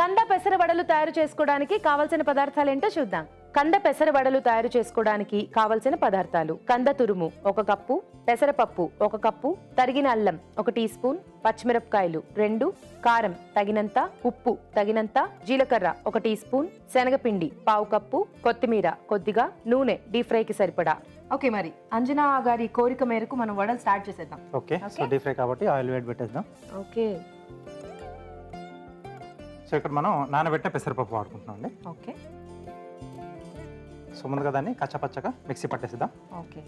కంద పెసర వడలు తయారు చేసుకోవడానికి కావాల్సిన పదార్థాలు ఏంటో చూద్దాం. కంద పెసర వడలు తయారు చేసుకోవడానికి కావలసిన పదార్థాలు: కంద తురుము 1 కప్పు, పెసరపప్పు 1 కప్పు, తరిగిన అల్లం 1 టీ స్పూన్, పచ్చిమిరపకాయలు 2, కారం తగినంత, ఉప్పు తగినంత, జీలకర్ర 1 టీ స్పూన్, శనగపిండి 1/2 కప్పు, కొత్తిమీర కొద్దిగా, నూనె డీప్ ఫ్రైకి సరిపడా. ఓకే, మరి అంజనా గారి కోరిక మేరకు మనం వడలు స్టార్ట్ చేసేద్దాం. ఓకే, సో డీప్ ఫ్రై కాబట్టి ఆయిల్ వేడి పెట్టేద్దాం. ఓకే, సో ఇక్కడ మనం నానబెట్టిన పెసరపప్పు వాడుకుంటున్నాం అండి. ఓకే, సో ముందుగా దాన్ని కచ్చపచ్చగా మిక్సీ పట్టేసిద్దాం. ఓకే.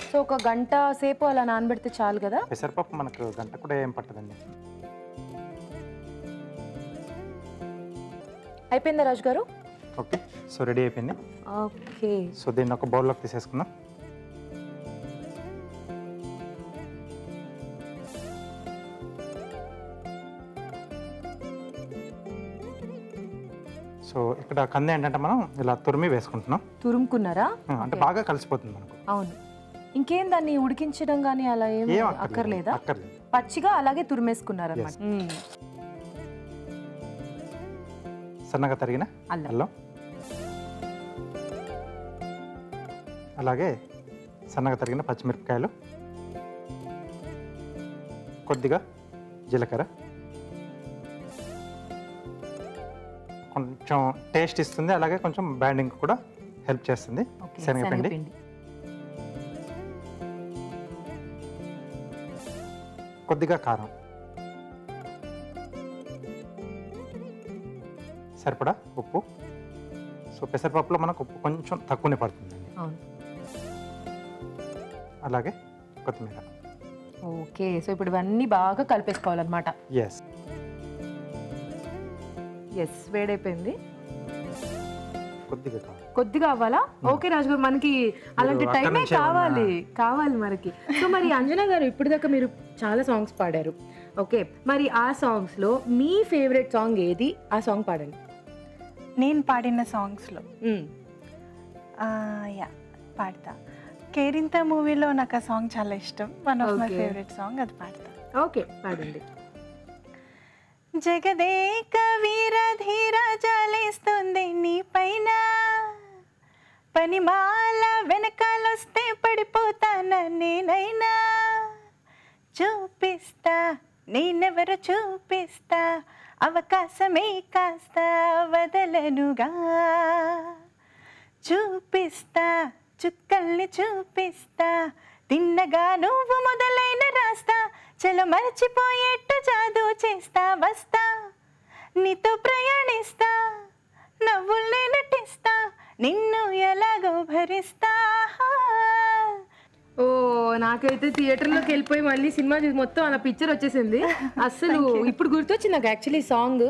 సో 1 గంట సేపు అలా నానబెడితే చాలు కదా? పెసరపప్పు మనకు గంట కూడా ఏం పట్టదండి. అయిపోయిందా రాజు గారు? ఓకే, సో రెడీ అయిపోయింది. ఓకే, సో దీన్ని ఒక బౌల్లోకి తీసేసుకుందాం. సో ఇక్కడ కంద ఏంటంటే మనం ఇలా తురిమి వేసుకుంటున్నాం. తురుముకున్నారా? అంటే బాగా కలిసిపోతుంది మనకు. అవును. ఇంకేం దాన్ని ఉడికించడం గానీ అలా ఏం అక్కర్లేదా? అక్కర్లేదు, పచ్చిగా అలాగే తురిమేసుకున్నారు అన్నమాట. సన్నగా తరిగిన అల్లం, అలాగే సన్నగా తరిగిన పచ్చిమిరపకాయలు, కొద్దిగా జీలకర్ర, కొంచెం టేస్ట్ ఇస్తుంది, అలాగే కొంచెం బ్యాండింగ్ కూడా హెల్ప్ చేస్తుంది. శనగపిండి, కొద్దిగా కారం, సరిపడా ఉప్పు. సో పెసరపప్పులో మనకు ఉప్పు కొంచెం తక్కువనే పడుతుంది, అలాగే కొత్తిమీర. ఓకే, సో ఇప్పుడు ఇవన్నీ బాగా కలిపేసుకోవాలన్నమాట. ఎస్, వేడైపోయింది. కొద్దిగా అవ్వాలా? ఓకే రాజు గారు, మనకి అలాంటి టైమే కావాలి మనకి. సో మరి అంజనా గారు, ఇప్పుడు దాకా మీరు చాలా సాంగ్స్ పాడారు. ఓకే, మరి ఆ సాంగ్స్ లో మీ ఫేవరెట్ సాంగ్ ఏది? ఆ సాంగ్ పాడండి. నేను పాడిన సాంగ్స్లో పాడతా. కేరింత మూవీలో నాకు ఆ సాంగ్ చాలా ఇష్టం. One of my favourite song, అది పాడతా. ఓకే, పాడండి. జగదేక వీర ధీర జాలేస్తుంది నీ పైన, పనిమాల వెనకాలొస్తే పడిపోతానా నేనైనా, చూపిస్తా నేనెవరు చూపిస్తా, అవకాశమే కాస్త వదలనుగా, చూపిస్తా చుక్కల్ని చూపిస్తా, తిన్నగా నువ్వు మొదలైన రాస్తా, చలో మర్చిపోయేట్టు జాదు చేస్తా, వస్తా నీతో ప్రయాణిస్తా, నవ్వుల్నే నటిస్తా, నిన్ను ఎలాగో భరిస్తా. ఓ, నాకైతే థియేటర్లోకి వెళ్ళిపోయి మళ్ళీ సినిమా చూసి మొత్తం అలా పిక్చర్ వచ్చేసింది. అసలు ఇప్పుడు గుర్తొచ్చింది నాకు యాక్చువల్లీ సాంగ్.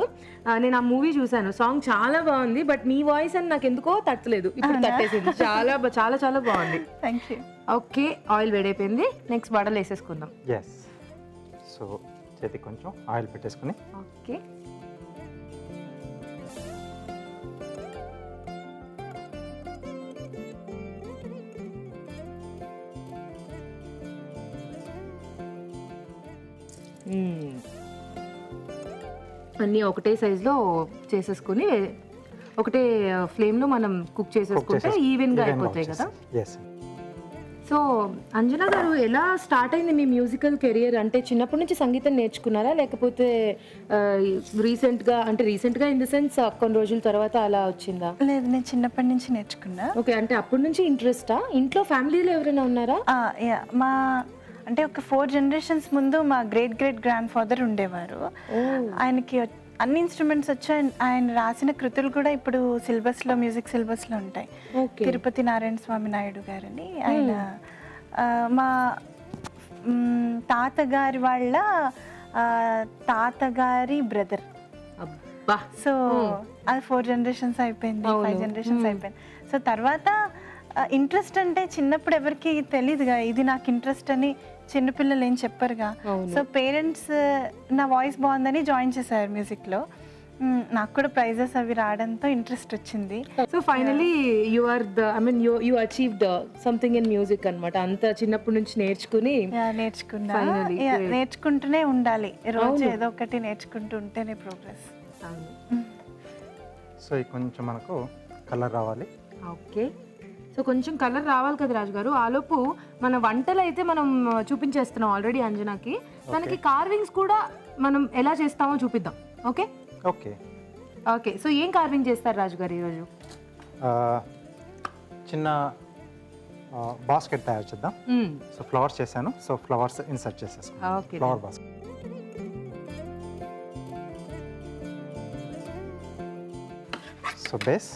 నేను ఆ మూవీ చూసాను, సాంగ్ చాలా బాగుంది. బట్ మీ వాయిస్ అని నాకు ఎందుకో తట్టలేదు, ఇప్పుడు తట్టేసింది. చాలా చాలా చాలా బాగుంది. Thank you. ఓకే, ఆయిల్ వేడైపోయింది. నెక్స్ట్ వడలు వేసేసుకుందాం. ఎస్, సో చేతికి కొంచెం ఆయిల్ పెట్టేసుకుని, ఓకే, అన్నీ ఒకటే సైజులో చేసేసుకుని ఒకటే ఫ్లేమ్లో మనం కుక్ చేసేసుకుంటే ఈవెన్గా అయిపోతాయి కదా. సో అంజనా గారు, ఎలా స్టార్ట్ అయింది మీ మ్యూజికల్ కెరియర్? అంటే చిన్నప్పటి నుంచి సంగీతం నేర్చుకున్నారా, లేకపోతే రీసెంట్గా ఇన్ ద సెన్స్ కొన్ని రోజుల తర్వాత అలా వచ్చిందా? లేదు, నేను చిన్నప్పటి నుంచి నేర్చుకున్నా. ఓకే, అంటే అప్పటి నుంచి ఇంట్రెస్టా? ఇంట్లో ఫ్యామిలీలో ఎవరైనా ఉన్నారా? మా అంటే ఒక 4 generations ముందు మా గ్రేట్ గ్రాండ్ ఫాదర్ ఉండేవారు. ఆయనకి అన్ని ఇన్స్ట్రుమెంట్స్ వచ్చి ఆయన రాసిన కృతులు కూడా ఇప్పుడు సిలబస్లో, మ్యూజిక్ సిలబస్లో ఉంటాయి. తిరుపతి నారాయణ స్వామి నాయుడు గారని ఆయన మా తాతగారి వాళ్ళ తాతగారి బ్రదర్. సో అది 4 generations అయిపోయింది, 5 generations అయిపోయింది. సో తర్వాత ఇంట్రెస్ట్ అంటే చిన్నప్పుడు ఎవరికి తెలీదుగా ఇది నాకు ఇంట్రెస్ట్ అని, చిన్నపిల్లలు ఏం చెప్పరుగా. సో పేరెంట్స్ నా వాయిస్ బాగుందని జాయిన్ చేశారు మ్యూజిక్లో. నాకు కూడా ప్రైజెస్ అవి రావడంతో ఇంట్రెస్ట్ వచ్చింది. So finally you are the I mean you achieved something in music అన్నమాట. అంత చిన్నప్పటి నుంచి నేర్చుకుని నేర్చుకున్నా. Finally, great. నేర్చుకుంటూనే ఉండాలి, రోజు ఏదో ఒకటి నేర్చుకుంటూ ఉంటేనే ప్రోగ్రెస్. సో ఇది కొంచెం మనకు కలర్ రావాలి. ఓకే, సో కొంచెం కలర్ రావాలి కదా రాజు గారు. ఆలోపు మన వంటలు అయితే మనం చూపించేస్తున్నాం ఆల్రెడీ అంజనాకి. తనకి కార్వింగ్స్ కూడా మనం ఎలా చేస్తామో చూపిద్దాం. ఓకే ఓకే ఓకే, సో ఏం కార్వింగ్ చేస్తారు రాజు గారు ఈరోజు? చిన్న బాస్కెట్ తయారు చేద్దాం. సో ఫ్లవర్స్ చేశాను, సో ఫ్లవర్స్ ఇన్సర్ట్ చేసేసుకున్నాను. Okay, flower basket. So base,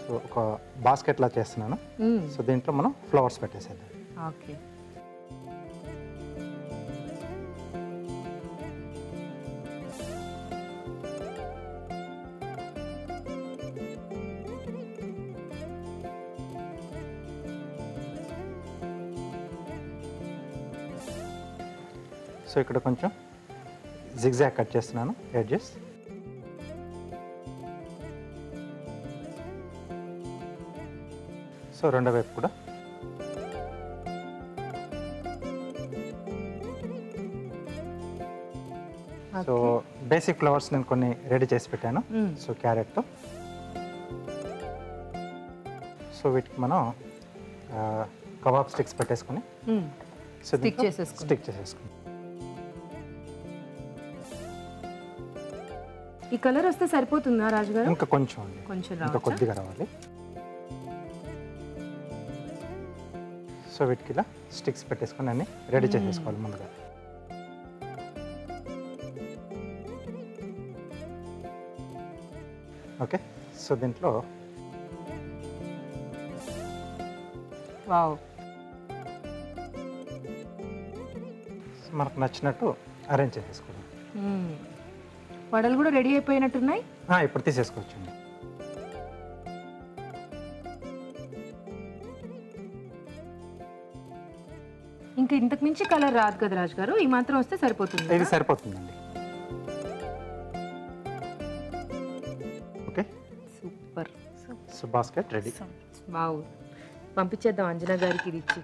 so ఒక బాస్కెట్ లా చేస్తున్నాను. సో దీంట్లో మనం ఫ్లవర్స్ పెట్టేసేద్దాం. ఓకే, సో ఇక్కడ కొంచెం జిగ్జాగ్ కట్ చేస్తున్నాను ఎడ్జెస్. సో రెండో వైపు కూడా. సో బేసిక్ ఫ్లవర్స్ నేను కొన్ని రెడీ చేసి పెట్టాను. సో క్యారెట్తో. సో వీటికి మనం కబాబ్ స్టిక్స్ పెట్టేసుకొని సో స్టిక్ చేసేసుకుందాం. స్టిక్ చేసేసుకుందాం. ఈ కలర్ వస్తే సరిపోతుందా రాజు గారు? ఇంకా కొంచెం అండి, కొంచెం ఇంకా రావచ్చా? కొద్దిగా రావాలి. సో వీటికి ఇలా స్టిక్స్ పెట్టేసుకొని అన్ని రెడీ చేసేసుకోవాలి ముందుగా. ఓకే, సో దీంట్లో వావ్, మనకు నచ్చినట్టు అరేంజ్ చేసేసుకోవాలి. వడలు కూడా రెడీ అయిపోయినట్టున్నాయి. ఇప్పుడు తీసేసుకోవచ్చండి. ఇంకా ఇంతకు మించి కలర్ రాదు కదా రాజు గారు, ఈ మాత్రం వస్తే సరిపోతుంది. ఇది సరిపోతుందండి. Okay, super. So basket ready. Wow, పంపించేద్దాం అంజనా గారికి ఇది ఇచ్చి.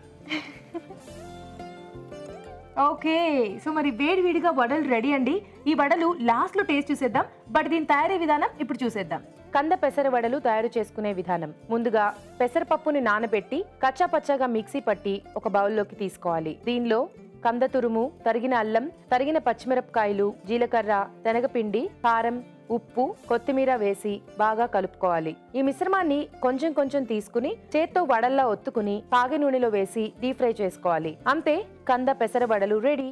ఓకే, సో మరి వేడివేడిగా వడలు రెడీ అండి. ఈ వడలు లాస్ట్ లో టేస్ట్ చూసేద్దాం, బట్ దీని తయారీ విధానం ఇప్పుడు చూసేద్దాం. కంద పెసర వడలు తయారు చేసుకునే విధానం. ముందుగా పెసరపప్పుని నానబెట్టి కచ్చా పచ్చాగా మిక్సీ పట్టి ఒక బౌల్లోకి తీసుకోవాలి. దీనిలో కంద తురుము, తరిగిన అల్లం, తరిగిన పచ్చిమిరపకాయలు, జీలకర్ర, శనగపిండి, కారం, ఉప్పు, కొత్తిమీర వేసి బాగా కలుపుకోవాలి. ఈ మిశ్రమాన్ని కొంచెం కొంచెం తీసుకుని చేత్తో వడల్లా ఒత్తుకుని కాగి నూనెలో వేసి డీప్ ఫ్రై చేసుకోవాలి. అంతే, కంద పెసర వడలు రెడీ.